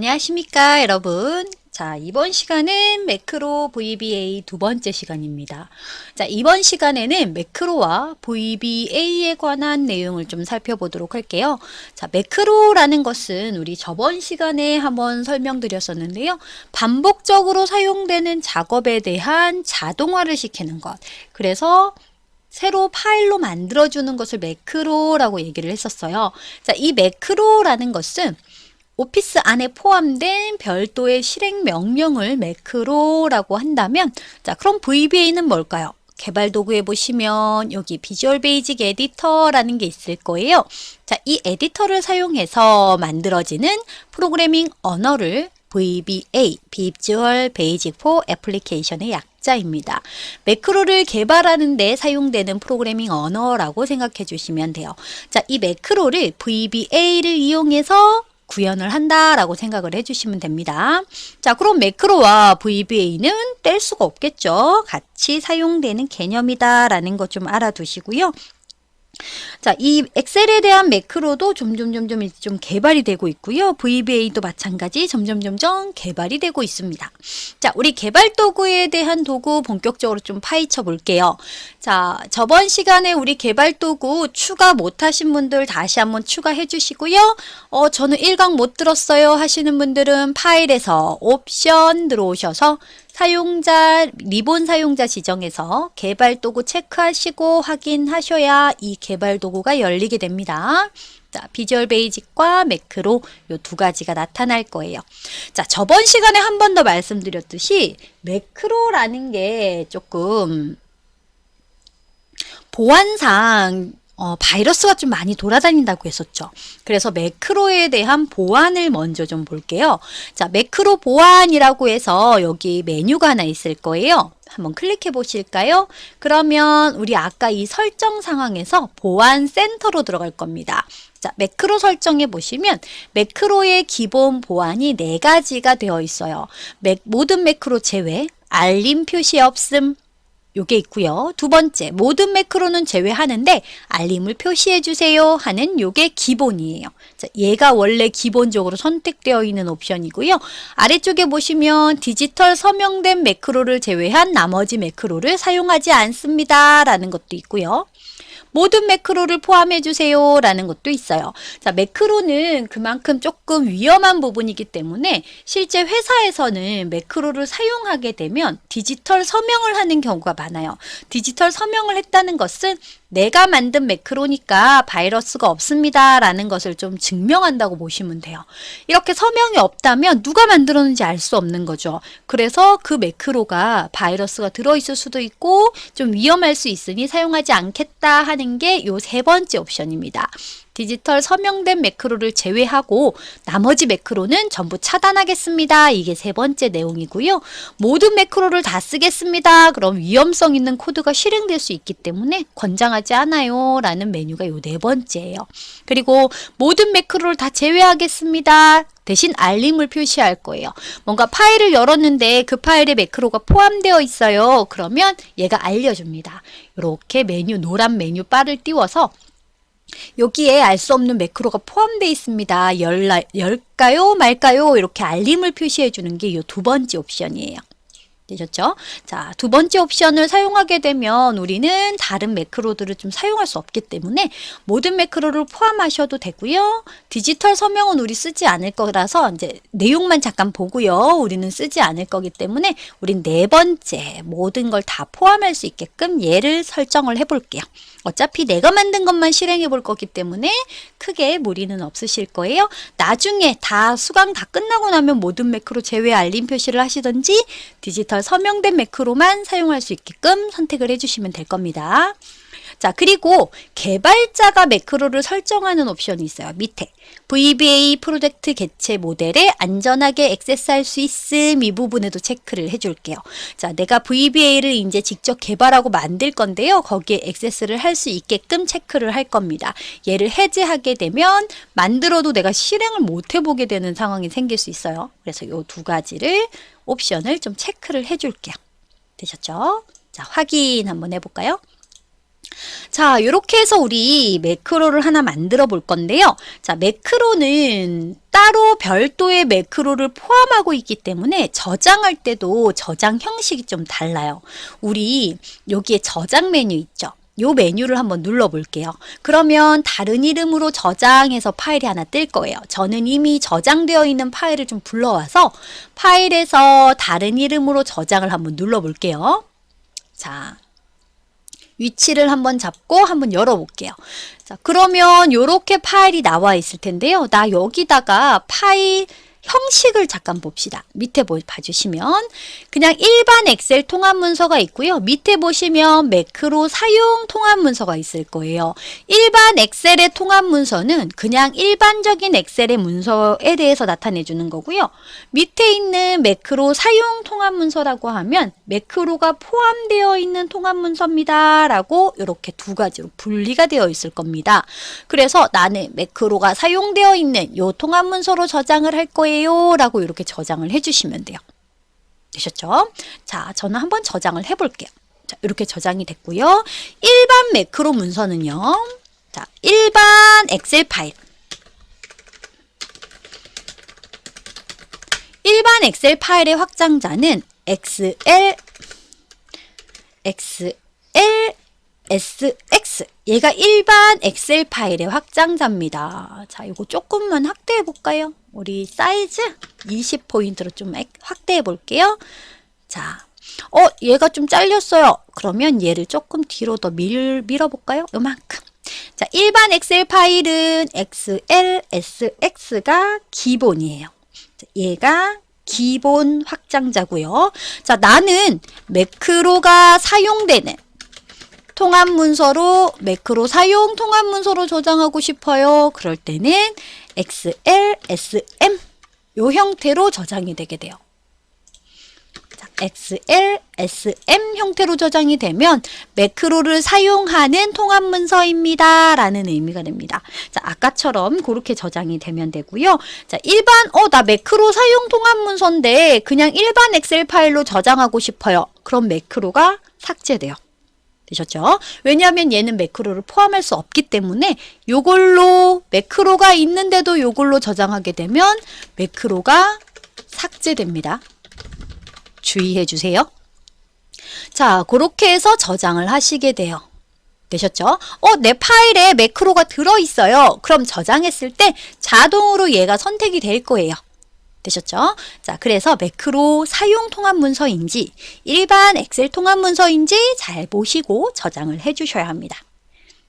안녕하십니까 여러분. 자, 이번 시간은 매크로 VBA 두 번째 시간입니다. 자, 이번 시간에는 매크로와 VBA에 관한 내용을 좀 살펴보도록 할게요. 자, 매크로라는 것은 우리 저번 시간에 한번 설명드렸었는데요. 반복적으로 사용되는 작업에 대한 자동화를 시키는 것. 그래서 새로 파일로 만들어주는 것을 매크로라고 얘기를 했었어요. 자, 이 매크로라는 것은 오피스 안에 포함된 별도의 실행 명령을 매크로라고 한다면, 자, 그럼 VBA는 뭘까요? 개발 도구에 보시면 여기 비주얼 베이직 에디터라는 게 있을 거예요. 자, 이 에디터를 사용해서 만들어지는 프로그래밍 언어를 VBA, 비주얼 베이직 포 애플리케이션의 약자입니다. 매크로를 개발하는 데 사용되는 프로그래밍 언어라고 생각해 주시면 돼요. 자, 이 매크로를 VBA를 이용해서 구현을 한다라고 생각을 해주시면 됩니다. 자, 그럼 매크로와 VBA는 뗄 수가 없겠죠. 같이 사용되는 개념이다라는 것 좀 알아두시고요. 자, 이 엑셀에 대한 매크로도 점점 좀 개발이 되고 있고요. VBA도 마찬가지 점점 개발이 되고 있습니다. 자, 우리 개발 도구에 대한 도구 본격적으로 좀 파헤쳐 볼게요. 자, 저번 시간에 우리 개발 도구 추가 못 하신 분들 다시 한번 추가해 주시고요. 저는 1강 못 들었어요 하시는 분들은 파일에서 옵션 들어오셔서 사용자, 리본 사용자 지정에서 개발 도구 체크하시고 확인하셔야 이 개발 도구가 열리게 됩니다. 자, 비주얼 베이직과 매크로 요 두 가지가 나타날 거예요. 자, 저번 시간에 한 번 더 말씀드렸듯이 매크로라는 게 조금 보안상 바이러스가 좀 많이 돌아다닌다고 했었죠. 그래서 매크로에 대한 보안을 먼저 좀 볼게요. 자, 매크로 보안이라고 해서 여기 메뉴가 하나 있을 거예요. 한번 클릭해 보실까요? 그러면 우리 아까 이 설정 상황에서 보안 센터로 들어갈 겁니다. 자, 매크로 설정해 보시면 매크로의 기본 보안이 4가지가 되어 있어요. 모든 매크로 제외, 알림 표시 없음, 요게 있고요. 두 번째, 모든 매크로는 제외하는데 알림을 표시해 주세요 하는 요게 기본이에요. 자, 얘가 원래 기본적으로 선택되어 있는 옵션이고요. 아래쪽에 보시면 디지털 서명된 매크로를 제외한 나머지 매크로를 사용하지 않습니다 라는 것도 있고요. 모든 매크로를 포함해 주세요 라는 것도 있어요. 자, 매크로는 그만큼 조금 위험한 부분이기 때문에 실제 회사에서는 매크로를 사용하게 되면 디지털 서명을 하는 경우가 많아요. 디지털 서명을 했다는 것은 내가 만든 매크로니까 바이러스가 없습니다 라는 것을 좀 증명한다고 보시면 돼요. 이렇게 서명이 없다면 누가 만들었는지 알 수 없는 거죠. 그래서 그 매크로가 바이러스가 들어있을 수도 있고 좀 위험할 수 있으니 사용하지 않겠다 하는 게 요 3번째 옵션입니다. 디지털 서명된 매크로를 제외하고 나머지 매크로는 전부 차단하겠습니다. 이게 3번째 내용이고요. 모든 매크로를 다 쓰겠습니다. 그럼 위험성 있는 코드가 실행될 수 있기 때문에 권장하지 않아요 라는 메뉴가 요 4번째예요. 그리고 모든 매크로를 다 제외하겠습니다. 대신 알림을 표시할 거예요. 뭔가 파일을 열었는데 그 파일에 매크로가 포함되어 있어요. 그러면 얘가 알려줍니다. 이렇게 메뉴, 노란 메뉴 바를 띄워서 여기에 알 수 없는 매크로가 포함되어 있습니다. 열까요 말까요? 이렇게 알림을 표시해 주는 게 이 2번째 옵션이에요. 되셨죠? 자, 2번째 옵션을 사용하게 되면 우리는 다른 매크로들을 좀 사용할 수 없기 때문에 모든 매크로를 포함하셔도 되고요. 디지털 서명은 우리 쓰지 않을 거라서 이제 내용만 잠깐 보고요. 우리는 쓰지 않을 거기 때문에 우린 4번째 모든 걸 다 포함할 수 있게끔 얘를 설정을 해볼게요. 어차피 내가 만든 것만 실행해 볼 거기 때문에 크게 무리는 없으실 거예요. 나중에 다 수강 다 끝나고 나면 모든 매크로 제외 알림 표시를 하시든지 디지털 서명된 매크로만 사용할 수 있게끔 선택을 해주시면 될 겁니다. 자, 그리고 개발자가 매크로를 설정하는 옵션이 있어요. 밑에 VBA 프로젝트 개체 모델에 안전하게 액세스할 수 있음 이 부분에도 체크를 해줄게요. 자, 내가 VBA를 이제 직접 개발하고 만들 건데요. 거기에 액세스를 할 수 있게끔 체크를 할 겁니다. 얘를 해제하게 되면 만들어도 내가 실행을 못 해보게 되는 상황이 생길 수 있어요. 그래서 이 2가지를 옵션을 좀 체크를 해줄게요. 되셨죠? 자, 확인 한번 해볼까요? 자, 이렇게 해서 우리 매크로를 하나 만들어 볼 건데요. 자, 매크로는 따로 별도의 매크로를 포함하고 있기 때문에 저장할 때도 저장 형식이 좀 달라요. 우리 여기에 저장 메뉴 있죠? 요 메뉴를 한번 눌러 볼게요. 그러면 다른 이름으로 저장해서 파일이 하나 뜰 거예요. 저는 이미 저장되어 있는 파일을 좀 불러와서 파일에서 다른 이름으로 저장을 한번 눌러 볼게요. 자, 위치를 한번 잡고 한번 열어볼게요. 자, 그러면 이렇게 파일이 나와 있을 텐데요. 나 여기다가 파일 형식을 잠깐 봅시다. 밑에 봐주시면 그냥 일반 엑셀 통합 문서가 있고요. 밑에 보시면 매크로 사용 통합 문서가 있을 거예요. 일반 엑셀의 통합 문서는 그냥 일반적인 엑셀의 문서에 대해서 나타내 주는 거고요. 밑에 있는 매크로 사용 통합 문서라고 하면 매크로가 포함되어 있는 통합 문서입니다. 라고 이렇게 두 가지로 분리가 되어 있을 겁니다. 그래서 나는 매크로가 사용되어 있는 이 통합 문서로 저장을 할 거예요. 라고 이렇게 저장을 해주시면 돼요. 되셨죠? 자, 저는 한번 저장을 해볼게요. 자, 이렇게 저장이 됐고요. 일반 매크로 문서는요. 자, 일반 엑셀 파일. 일반 엑셀 파일의 확장자는 XL, SX. 얘가 일반 엑셀 파일의 확장자입니다. 자, 이거 조금만 확대해 볼까요? 우리 사이즈 20포인트로 좀 확대해 볼게요. 자, 얘가 좀 잘렸어요. 그러면 얘를 조금 뒤로 더 밀어 볼까요? 요만큼. 자, 일반 엑셀 파일은 XL, SX가 기본이에요. 자, 얘가 기본 확장자고요. 자, 나는 매크로가 사용되는 통합 문서로 매크로 사용 통합 문서로 저장하고 싶어요. 그럴 때는 XL, SM 요 형태로 저장이 되게 돼요. 자, XL, SM 형태로 저장이 되면 매크로를 사용하는 통합 문서입니다. 라는 의미가 됩니다. 자, 아까처럼 그렇게 저장이 되면 되고요. 자, 일반 나 매크로 사용 통합 문서인데 그냥 일반 엑셀 파일로 저장하고 싶어요. 그럼 매크로가 삭제돼요. 되셨죠? 왜냐하면 얘는 매크로를 포함할 수 없기 때문에 요걸로 매크로가 있는데도 요걸로 저장하게 되면 매크로가 삭제됩니다. 주의해 주세요. 자, 그렇게 해서 저장을 하시게 돼요. 되셨죠? 내 파일에 매크로가 들어있어요. 그럼 저장했을 때 자동으로 얘가 선택이 될 거예요. 되셨죠? 자, 그래서 매크로 사용 통합 문서인지 일반 엑셀 통합 문서인지 잘 보시고 저장을 해 주셔야 합니다.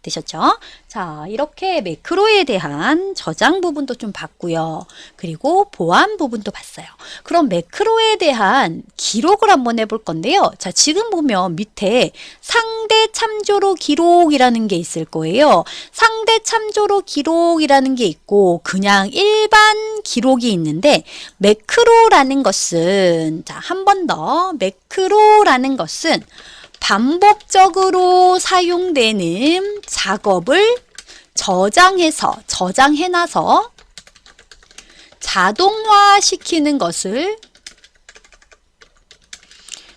되셨죠? 자, 이렇게 매크로에 대한 저장 부분도 좀 봤고요. 그리고 보안 부분도 봤어요. 그럼 매크로에 대한 기록을 한번 해볼 건데요. 자, 지금 보면 밑에 상대 참조로 기록이라는 게 있을 거예요. 상대 참조로 기록이라는 게 있고 그냥 일반 기록이 있는데 매크로라는 것은 자, 한 번 더 매크로라는 것은 반복적으로 사용되는 작업을 저장해놔서 자동화시키는 것을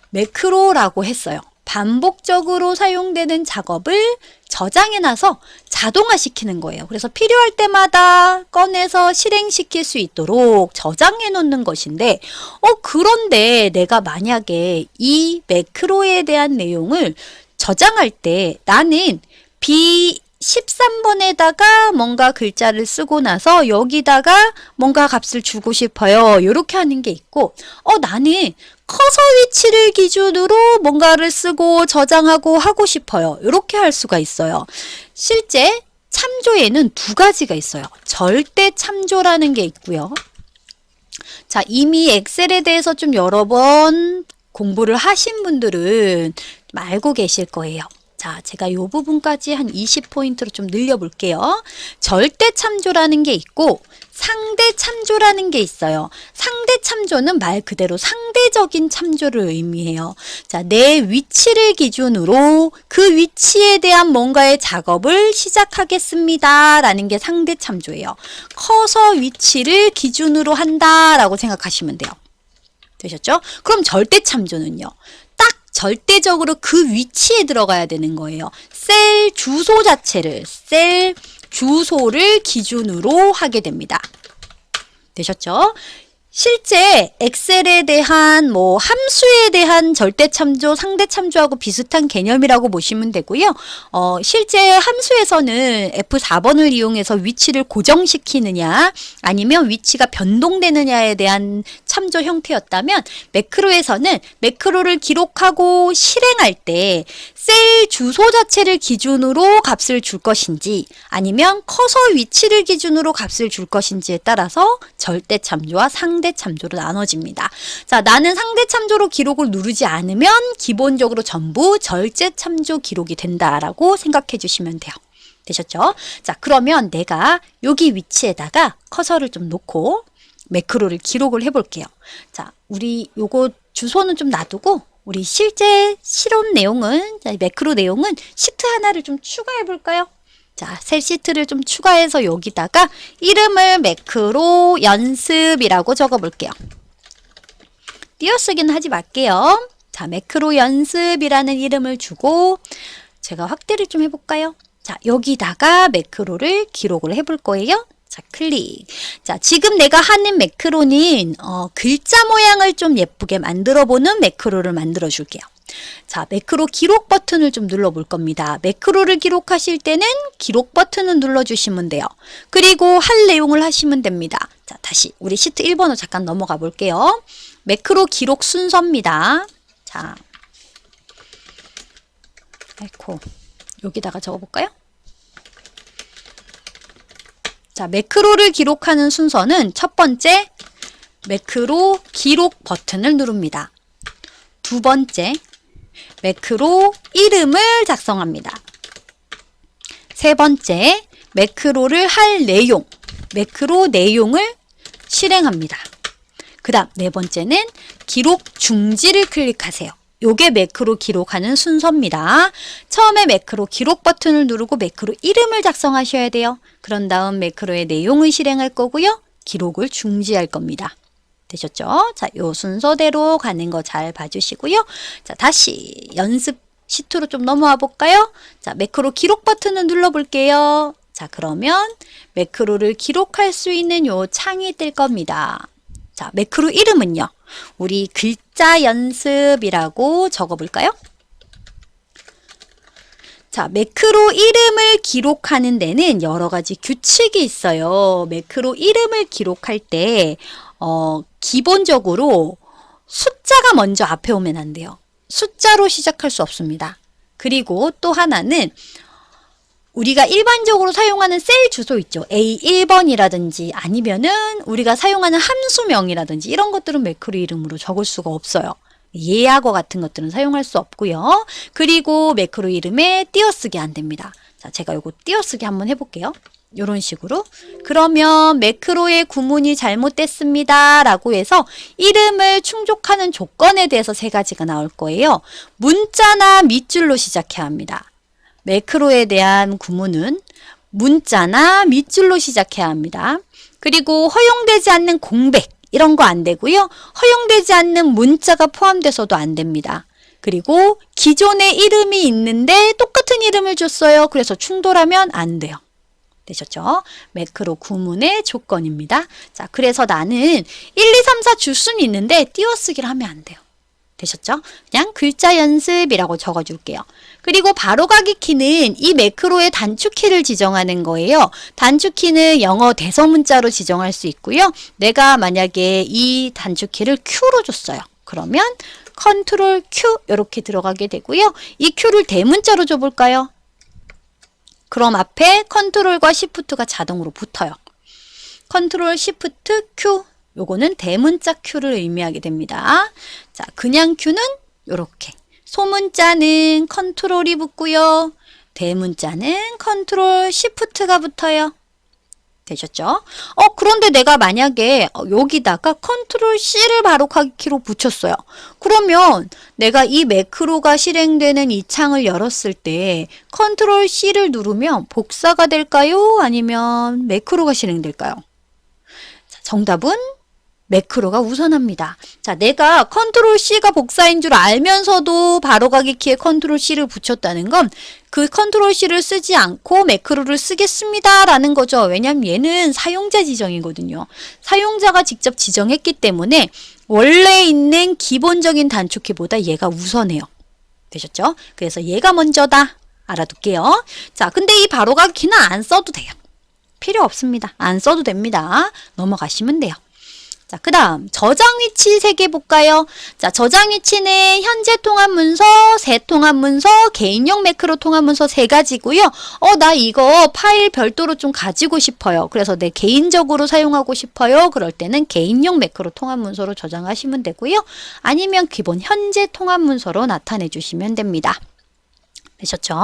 매크로라고 했어요. 반복적으로 사용되는 작업을 저장해놔서 자동화시키는 거예요. 그래서 필요할 때마다 꺼내서 실행시킬 수 있도록 저장해 놓는 것인데 그런데 내가 만약에 이 매크로에 대한 내용을 저장할 때 나는 B13번에다가 뭔가 글자를 쓰고 나서 여기다가 뭔가 값을 주고 싶어요. 이렇게 하는 게 있고 나는 커서 위치를 기준으로 뭔가를 쓰고 저장하고 하고 싶어요. 이렇게 할 수가 있어요. 실제 참조에는 두 가지가 있어요. 절대 참조라는 게 있고요. 자, 이미 엑셀에 대해서 좀 여러 번 공부를 하신 분들은 알고 계실 거예요. 자, 제가 이 부분까지 한 20포인트로 좀 늘려볼게요. 절대 참조라는 게 있고 상대 참조라는 게 있어요. 상대 참조는 말 그대로 상대적인 참조를 의미해요. 자, 내 위치를 기준으로 그 위치에 대한 뭔가의 작업을 시작하겠습니다. 라는 게 상대 참조예요. 커서 위치를 기준으로 한다 라고 생각하시면 돼요. 되셨죠? 그럼 절대 참조는요. 딱 절대적으로 그 위치에 들어가야 되는 거예요. 셀 주소 자체를, 셀 주소를 기준으로 하게 됩니다. 되셨죠? 실제 엑셀에 대한 함수에 대한 절대 참조, 상대 참조하고 비슷한 개념이라고 보시면 되고요. 실제 함수에서는 F4번을 이용해서 위치를 고정시키느냐 아니면 위치가 변동되느냐에 대한 참조 형태였다면 매크로에서는 매크로를 기록하고 실행할 때 셀 주소 자체를 기준으로 값을 줄 것인지 아니면 커서 위치를 기준으로 값을 줄 것인지에 따라서 절대 참조와 상대 참조로 나눠집니다. 자, 나는 상대 참조로 기록을 누르지 않으면 기본적으로 전부 절대 참조 기록이 된다라고 생각해 주시면 돼요. 되셨죠? 자, 그러면 내가 여기 위치에다가 커서를 좀 놓고 매크로를 기록을 해 볼게요. 자, 우리 요거 주소는 좀 놔두고 우리 실제 실험 내용은, 매크로 내용은 시트 하나를 좀 추가해 볼까요? 자, 셀 시트를 좀 추가해서 여기다가 이름을 매크로 연습이라고 적어 볼게요. 띄어쓰기는 하지 말게요. 자, 매크로 연습이라는 이름을 주고 제가 확대를 좀 해볼까요? 자, 여기다가 매크로를 기록을 해볼 거예요. 자, 클릭. 자, 지금 내가 하는 매크로는 글자 모양을 좀 예쁘게 만들어 보는 매크로를 만들어 줄게요. 자, 매크로 기록 버튼을 좀 눌러 볼 겁니다. 매크로를 기록하실 때는 기록 버튼을 눌러 주시면 돼요. 그리고 할 내용을 하시면 됩니다. 자, 다시 우리 시트 1번으로 잠깐 넘어가 볼게요. 매크로 기록 순서입니다. 자, 아이고, 여기다가 적어 볼까요? 자, 매크로를 기록하는 순서는 첫 번째, 매크로 기록 버튼을 누릅니다. 두 번째, 매크로 이름을 작성합니다. 세 번째, 매크로를 할 내용, 매크로 내용을 실행합니다. 그 다음 네 번째는 기록 중지를 클릭하세요. 요게 매크로 기록하는 순서입니다. 처음에 매크로 기록 버튼을 누르고 매크로 이름을 작성하셔야 돼요. 그런 다음 매크로의 내용을 실행할 거고요. 기록을 중지할 겁니다. 되셨죠? 자, 요 순서대로 가는 거 잘 봐주시고요. 자, 다시 연습 시트로 좀 넘어와 볼까요? 자, 매크로 기록 버튼을 눌러 볼게요. 자, 그러면 매크로를 기록할 수 있는 요 창이 뜰 겁니다. 자, 매크로 이름은요. 우리 글자 연습이라고 적어 볼까요? 자, 매크로 이름을 기록하는 데는 여러 가지 규칙이 있어요. 매크로 이름을 기록할 때 기본적으로 숫자가 먼저 앞에 오면 안 돼요. 숫자로 시작할 수 없습니다. 그리고 또 하나는 우리가 일반적으로 사용하는 셀 주소 있죠. A1번이라든지 아니면은 우리가 사용하는 함수명이라든지 이런 것들은 매크로 이름으로 적을 수가 없어요. 예하고 같은 것들은 사용할 수 없고요. 그리고 매크로 이름에 띄어쓰기 안 됩니다. 자, 제가 요거 띄어쓰기 한번 해볼게요. 이런 식으로. 그러면 매크로의 구문이 잘못됐습니다 라고 해서 이름을 충족하는 조건에 대해서 세 가지가 나올 거예요. 문자나 밑줄로 시작해야 합니다. 매크로에 대한 구문은 문자나 밑줄로 시작해야 합니다. 그리고 허용되지 않는 공백 이런 거 안 되고요. 허용되지 않는 문자가 포함돼서도 안 됩니다. 그리고 기존의 이름이 있는데 똑같은 이름을 줬어요. 그래서 충돌하면 안 돼요. 되셨죠? 매크로 구문의 조건입니다. 자, 그래서 나는 1, 2, 3, 4 줄 수는 있는데 띄어쓰기를 하면 안 돼요. 되셨죠? 그냥 글자 연습이라고 적어줄게요. 그리고 바로가기 키는 이 매크로의 단축키를 지정하는 거예요. 단축키는 영어 대서문자로 지정할 수 있고요. 내가 만약에 이 단축키를 Q로 줬어요. 그러면 컨트롤 Q 이렇게 들어가게 되고요. 이 Q를 대문자로 줘볼까요? 그럼 앞에 컨트롤과 시프트가 자동으로 붙어요. 컨트롤 시프트 Q 요거는 대문자 Q를 의미하게 됩니다. 자, 그냥 Q는 요렇게. 소문자는 컨트롤이 붙고요. 대문자는 컨트롤 시프트가 붙어요. 되셨죠? 그런데 내가 만약에 여기다가 컨트롤 C를 바로가기 키로 붙였어요. 그러면 내가 이 매크로가 실행되는 이 창을 열었을 때 컨트롤 C를 누르면 복사가 될까요? 아니면 매크로가 실행될까요? 자, 정답은 매크로가 우선합니다. 자, 내가 컨트롤 C가 복사인 줄 알면서도 바로가기 키에 컨트롤 C를 붙였다는 건 그 컨트롤 C를 쓰지 않고 매크로를 쓰겠습니다 라는 거죠. 왜냐하면 얘는 사용자 지정이거든요. 사용자가 직접 지정했기 때문에 원래 있는 기본적인 단축키보다 얘가 우선해요. 되셨죠? 그래서 얘가 먼저다. 알아둘게요. 자, 근데 이 바로가기 키는 안 써도 돼요. 필요 없습니다. 안 써도 됩니다. 넘어가시면 돼요. 자, 그 다음 저장 위치 3개 볼까요? 자, 저장 위치는 현재 통합 문서, 새 통합 문서, 개인용 매크로 통합 문서 3가지고요. 나 이거 파일 별도로 좀 가지고 싶어요. 그래서 내 개인적으로 사용하고 싶어요. 그럴 때는 개인용 매크로 통합 문서로 저장하시면 되고요. 아니면 기본 현재 통합 문서로 나타내 주시면 됩니다. 되셨죠?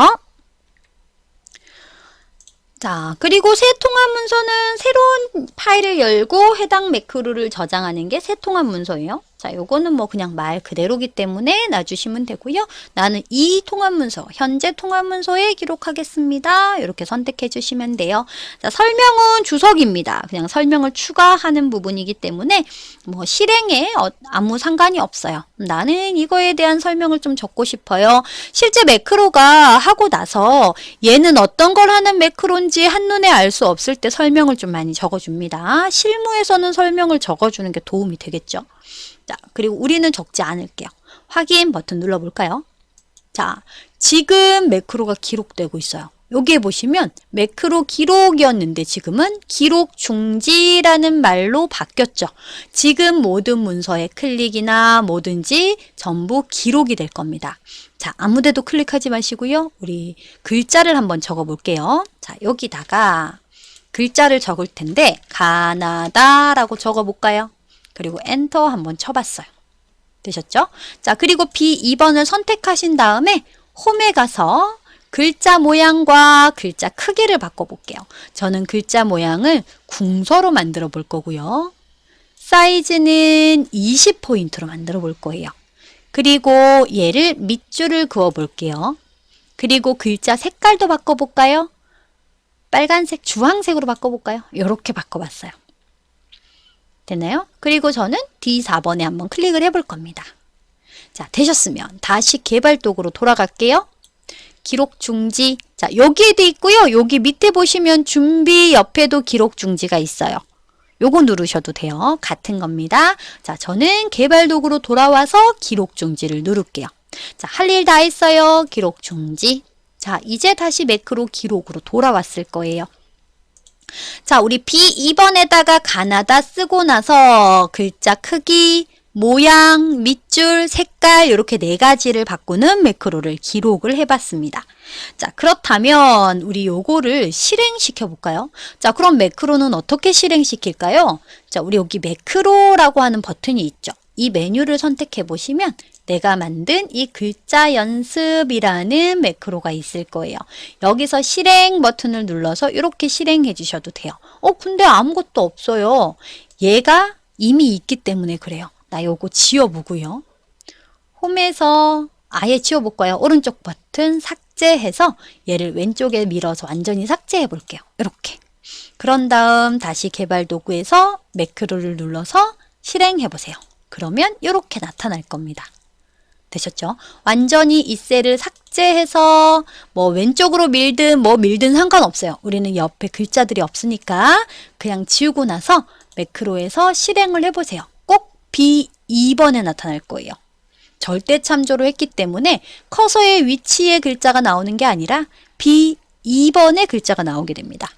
자, 그리고 새 통합 문서는 새로운 파일을 열고 해당 매크로를 저장하는 게 새 통합 문서예요. 자, 요거는 뭐 그냥 말 그대로기 때문에 놔주시면 되고요. 나는 이 통합 문서, 현재 통합 문서에 기록하겠습니다. 이렇게 선택해 주시면 돼요. 자, 설명은 주석입니다. 그냥 설명을 추가하는 부분이기 때문에 뭐 실행에 아무 상관이 없어요. 나는 이거에 대한 설명을 좀 적고 싶어요. 실제 매크로가 하고 나서 얘는 어떤 걸 하는 매크로인지 한눈에 알 수 없을 때 설명을 좀 많이 적어줍니다. 실무에서는 설명을 적어주는 게 도움이 되겠죠. 자, 그리고 우리는 적지 않을게요. 확인 버튼 눌러볼까요? 자, 지금 매크로가 기록되고 있어요. 여기에 보시면 매크로 기록이었는데 지금은 기록 중지라는 말로 바뀌었죠. 지금 모든 문서의 클릭이나 뭐든지 전부 기록이 될 겁니다. 자, 아무데도 클릭하지 마시고요. 우리 글자를 한번 적어 볼게요. 자, 여기다가 글자를 적을 텐데 가나다라고 적어 볼까요? 그리고 엔터 한번 쳐봤어요. 되셨죠? 자, 그리고 B2번을 선택하신 다음에 홈에 가서 글자 모양과 글자 크기를 바꿔볼게요. 저는 글자 모양을 궁서로 만들어 볼 거고요. 사이즈는 20포인트로 만들어 볼 거예요. 그리고 얘를 밑줄을 그어 볼게요. 그리고 글자 색깔도 바꿔볼까요? 빨간색, 주황색으로 바꿔볼까요? 이렇게 바꿔봤어요. 됐나요? 그리고 저는 D4번에 한번 클릭을 해볼 겁니다. 자, 되셨으면 다시 개발 도구로 돌아갈게요. 기록 중지. 자, 여기에 돼 있고요. 여기 밑에 보시면 준비 옆에도 기록 중지가 있어요. 요거 누르셔도 돼요. 같은 겁니다. 자, 저는 개발 도구로 돌아와서 기록 중지를 누를게요. 자, 할 일 다 했어요. 기록 중지. 자, 이제 다시 매크로 기록으로 돌아왔을 거예요. 자, 우리 B2번에다가 가나다 쓰고 나서 글자 크기, 모양, 밑줄, 색깔 이렇게 4가지를 바꾸는 매크로를 기록을 해봤습니다. 자, 그렇다면 우리 요거를 실행시켜 볼까요? 자, 그럼 매크로는 어떻게 실행시킬까요? 자, 우리 여기 매크로라고 하는 버튼이 있죠. 이 메뉴를 선택해 보시면 내가 만든 이 글자 연습이라는 매크로가 있을 거예요. 여기서 실행 버튼을 눌러서 이렇게 실행해 주셔도 돼요. 근데 아무것도 없어요. 얘가 이미 있기 때문에 그래요. 나 요거 지워보고요. 홈에서 아예 지워볼까요? 오른쪽 버튼 삭제해서 얘를 왼쪽에 밀어서 완전히 삭제해 볼게요. 이렇게. 그런 다음 다시 개발 도구에서 매크로를 눌러서 실행해 보세요. 그러면 이렇게 나타날 겁니다. 되셨죠? 완전히 이 셀을 삭제해서 뭐 왼쪽으로 밀든 뭐 밀든 상관없어요. 우리는 옆에 글자들이 없으니까 그냥 지우고 나서 매크로에서 실행을 해보세요. 꼭 B2번에 나타날 거예요. 절대 참조로 했기 때문에 커서의 위치에 글자가 나오는 게 아니라 B2번의 글자가 나오게 됩니다.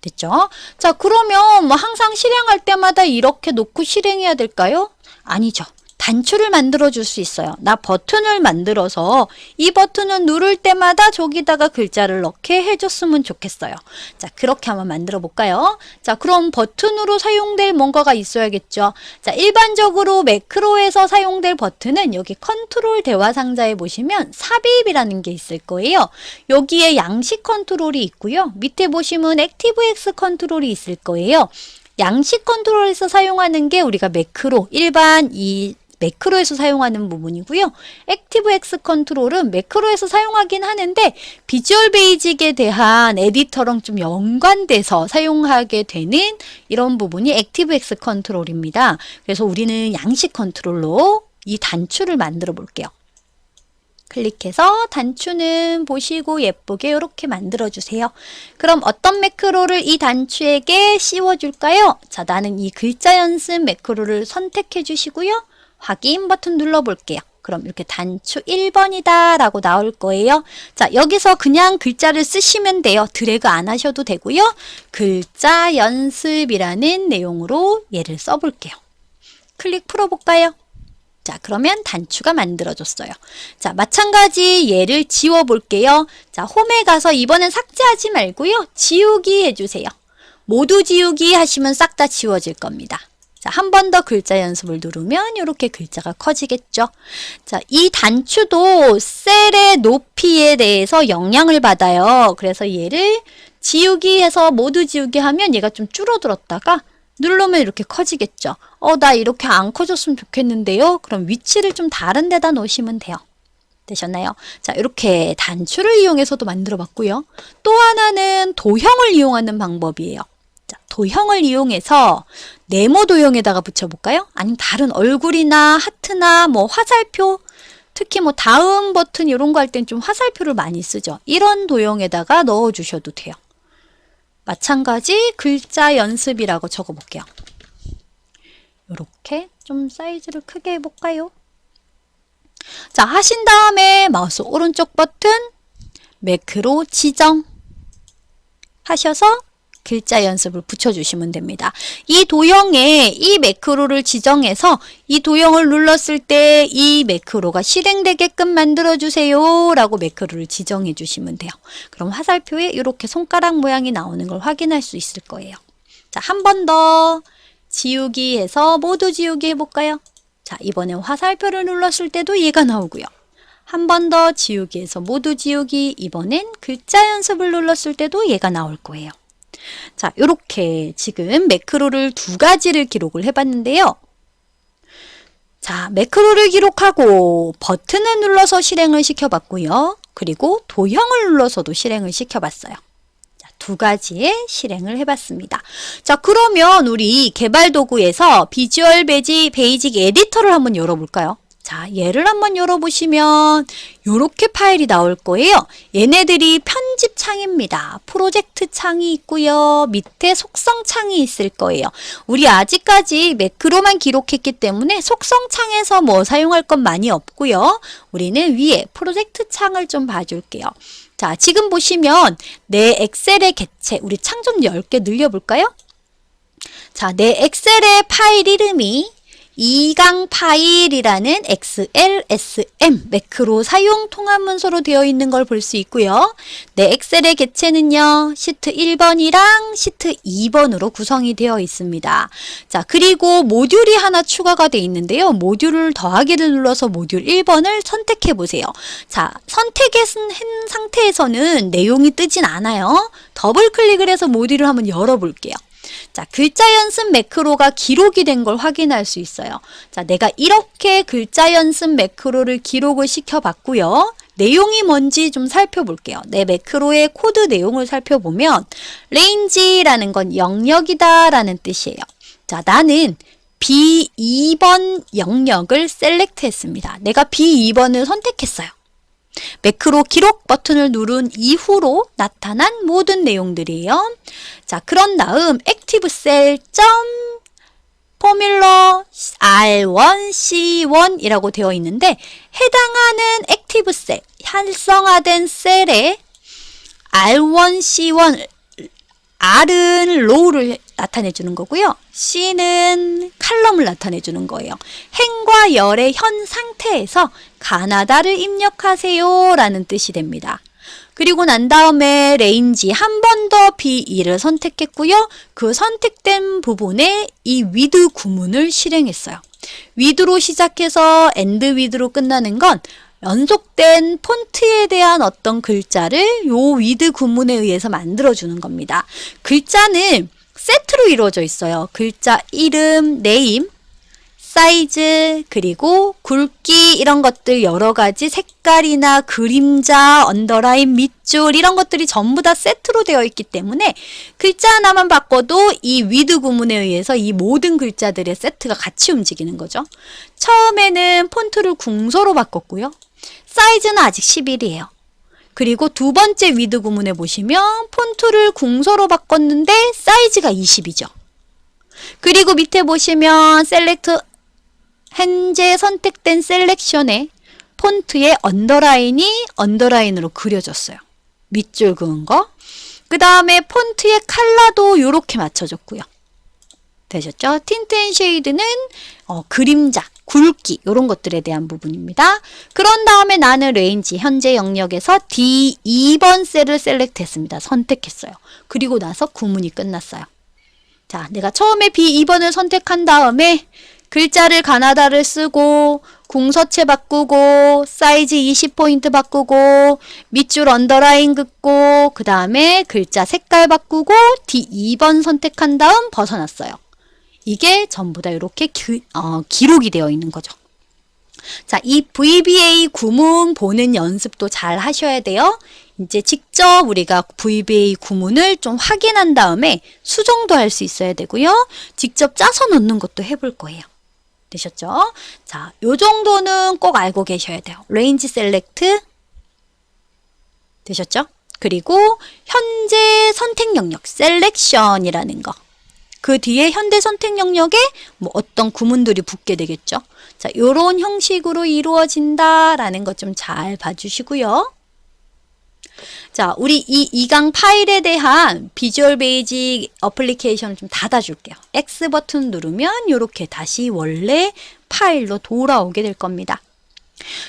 됐죠? 자, 그러면 뭐 항상 실행할 때마다 이렇게 놓고 실행해야 될까요? 아니죠. 단추를 만들어 줄 수 있어요. 나 버튼을 만들어서 이 버튼을 누를 때마다 저기다가 글자를 넣게 해줬으면 좋겠어요. 자, 그렇게 한번 만들어 볼까요? 자, 그럼 버튼으로 사용될 뭔가가 있어야겠죠. 자, 일반적으로 매크로에서 사용될 버튼은 여기 컨트롤 대화 상자에 보시면 삽입이라는 게 있을 거예요. 여기에 양식 컨트롤이 있고요. 밑에 보시면 액티브엑스 컨트롤이 있을 거예요. 양식 컨트롤에서 사용하는 게 우리가 매크로 일반 이 매크로에서 사용하는 부분이고요. 액티브엑스 컨트롤은 매크로에서 사용하긴 하는데 비주얼 베이직에 대한 에디터랑 좀 연관돼서 사용하게 되는 이런 부분이 액티브엑스 컨트롤입니다. 그래서 우리는 양식 컨트롤로 이 단추를 만들어 볼게요. 클릭해서 단추는 보시고 예쁘게 이렇게 만들어주세요. 그럼 어떤 매크로를 이 단추에게 씌워줄까요? 자, 나는 이 글자 연습 매크로를 선택해 주시고요. 확인 버튼 눌러볼게요. 그럼 이렇게 단추 1번이다 라고 나올 거예요. 자, 여기서 그냥 글자를 쓰시면 돼요. 드래그 안 하셔도 되고요. 글자 연습이라는 내용으로 얘를 써볼게요. 클릭 풀어볼까요? 자, 그러면 단추가 만들어졌어요. 자, 마찬가지 얘를 지워볼게요. 자, 홈에 가서 이번엔 삭제하지 말고요. 지우기 해주세요. 모두 지우기 하시면 싹 다 지워질 겁니다. 자, 한 번 더 글자 연습을 누르면 이렇게 글자가 커지겠죠. 자, 이 단추도 셀의 높이에 대해서 영향을 받아요. 그래서 얘를 지우기 해서 모두 지우기 하면 얘가 좀 줄어들었다가 누르면 이렇게 커지겠죠. 나 이렇게 안 커졌으면 좋겠는데요. 그럼 위치를 좀 다른 데다 놓으시면 돼요. 되셨나요? 자, 이렇게 단추를 이용해서도 만들어 봤고요. 또 하나는 도형을 이용하는 방법이에요. 자, 도형을 이용해서 네모 도형에다가 붙여볼까요? 아니면 다른 얼굴이나 하트나 뭐 화살표, 특히 뭐 다음 버튼 이런 거 할 땐 좀 화살표를 많이 쓰죠. 이런 도형에다가 넣어 주셔도 돼요. 마찬가지 글자 연습이라고 적어볼게요. 이렇게 좀 사이즈를 크게 해볼까요? 자, 하신 다음에 마우스 오른쪽 버튼 매크로 지정 하셔서 글자 연습을 붙여주시면 됩니다. 이 도형에 이 매크로를 지정해서 이 도형을 눌렀을 때 이 매크로가 실행되게끔 만들어주세요 라고 매크로를 지정해 주시면 돼요. 그럼 화살표에 이렇게 손가락 모양이 나오는 걸 확인할 수 있을 거예요. 자, 한 번 더 지우기 해서 모두 지우기 해볼까요? 자, 이번에 화살표를 눌렀을 때도 얘가 나오고요. 한 번 더 지우기 해서 모두 지우기, 이번엔 글자 연습을 눌렀을 때도 얘가 나올 거예요. 자, 이렇게 지금 매크로를 두 가지를 기록을 해봤는데요. 자, 매크로를 기록하고 버튼을 눌러서 실행을 시켜봤고요. 그리고 도형을 눌러서도 실행을 시켜봤어요. 자, 두 가지의 실행을 해봤습니다. 자, 그러면 우리 개발 도구에서 비주얼 베이직 에디터를 한번 열어볼까요? 자, 얘를 한번 열어보시면 이렇게 파일이 나올 거예요. 얘네들이 편집 창입니다. 프로젝트 창이 있고요. 밑에 속성 창이 있을 거예요. 우리 아직까지 매크로만 기록했기 때문에 속성 창에서 뭐 사용할 건 많이 없고요. 우리는 위에 프로젝트 창을 좀 봐줄게요. 자, 지금 보시면 내 엑셀의 개체, 우리 창 좀 10개 늘려볼까요? 자, 내 엑셀의 파일 이름이 2강 파일이라는 XLSM 매크로 사용 통합 문서로 되어 있는 걸 볼 수 있고요. 내 엑셀의 개체는요, 시트 1번이랑 시트 2번으로 구성이 되어 있습니다. 자, 그리고 모듈이 하나 추가가 되어 있는데요. 모듈을 더하기를 눌러서 모듈 1번을 선택해 보세요. 자, 선택한 상태에서는 내용이 뜨진 않아요. 더블 클릭을 해서 모듈을 한번 열어볼게요. 자, 글자 연습 매크로가 기록이 된 걸 확인할 수 있어요. 자, 내가 이렇게 글자 연습 매크로를 기록을 시켜봤고요. 내용이 뭔지 좀 살펴볼게요. 내 매크로의 코드 내용을 살펴보면 레인지라는 건 영역이다 라는 뜻이에요. 자, 나는 B2번 영역을 셀렉트 했습니다. 내가 B2번을 선택했어요. 매크로 기록 버튼을 누른 이후로 나타난 모든 내용들이에요. 자, 그런 다음 액티브셀 포뮬러 R1, C1 이라고 되어 있는데 해당하는 액티브셀, 활성화된 셀에 R1, C1, R은 로우를 나타내 주는 거고요. C는 칼럼을 나타내 주는 거예요. 행과 열의 현 상태에서 가나다를 입력하세요 라는 뜻이 됩니다. 그리고 난 다음에 레인지 한 번 더 B2를 선택했고요. 그 선택된 부분에 이 with 구문을 실행했어요. with로 시작해서 end with로 끝나는 건 연속된 폰트에 대한 어떤 글자를 요 with 구문에 의해서 만들어주는 겁니다. 글자는 세트로 이루어져 있어요. 글자 이름, 네임, 사이즈, 그리고 굵기 이런 것들 여러 가지 색깔이나 그림자, 언더라인, 밑줄 이런 것들이 전부 다 세트로 되어 있기 때문에 글자 하나만 바꿔도 이 위드 구문에 의해서 이 모든 글자들의 세트가 같이 움직이는 거죠. 처음에는 폰트를 궁서로 바꿨고요. 사이즈는 아직 11이에요. 그리고 두 번째 위드 구문에 보시면 폰트를 궁서로 바꿨는데 사이즈가 20이죠. 그리고 밑에 보시면 셀렉트 현재 선택된 셀렉션에 폰트의 언더라인이 언더라인으로 그려졌어요. 밑줄 그은 거. 그 다음에 폰트의 컬러도 이렇게 맞춰줬고요. 되셨죠? 틴트 앤 쉐이드는 그림자, 굵기 이런 것들에 대한 부분입니다. 그런 다음에 나는 레인지 현재 영역에서 D2번 셀을 셀렉트했습니다. 선택했어요. 그리고 나서 구문이 끝났어요. 자, 내가 처음에 B2번을 선택한 다음에 글자를 가나다를 쓰고 궁서체 바꾸고 사이즈 20포인트 바꾸고 밑줄 언더라인 긋고 그 다음에 글자 색깔 바꾸고 D2번 선택한 다음 벗어났어요. 이게 전부 다 이렇게 기록이 되어 있는 거죠. 자, 이 VBA 구문 보는 연습도 잘 하셔야 돼요. 이제 직접 우리가 VBA 구문을 좀 확인한 다음에 수정도 할 수 있어야 되고요. 직접 짜서 넣는 것도 해볼 거예요. 되셨죠? 자, 요 정도는 꼭 알고 계셔야 돼요. 레인지 셀렉트 되셨죠? 그리고 현재 선택 영역 셀렉션이라는 거. 그 뒤에 현재 선택 영역에 뭐 어떤 구문들이 붙게 되겠죠. 자, 요런 형식으로 이루어진다라는 것 좀 잘 봐주시고요. 자, 우리 이 2강 파일에 대한 비주얼 베이직 어플리케이션을 좀 닫아줄게요. X 버튼 누르면 이렇게 다시 원래 파일로 돌아오게 될 겁니다.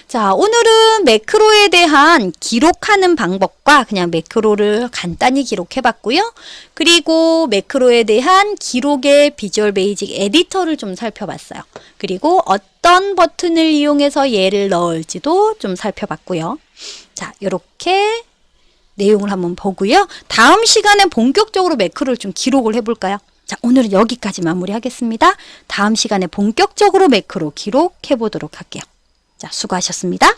자, 오늘은 매크로에 대한 기록하는 방법과 그냥 매크로를 간단히 기록해봤고요. 그리고 매크로에 대한 기록의 비주얼 베이직 에디터를 좀 살펴봤어요. 그리고 어떤 버튼을 이용해서 얘를 넣을지도 좀 살펴봤고요. 자, 이렇게 내용을 한번 보고요. 다음 시간에 본격적으로 매크로를 좀 기록을 해볼까요? 자, 오늘은 여기까지 마무리하겠습니다. 다음 시간에 본격적으로 매크로 기록해보도록 할게요. 자, 수고하셨습니다.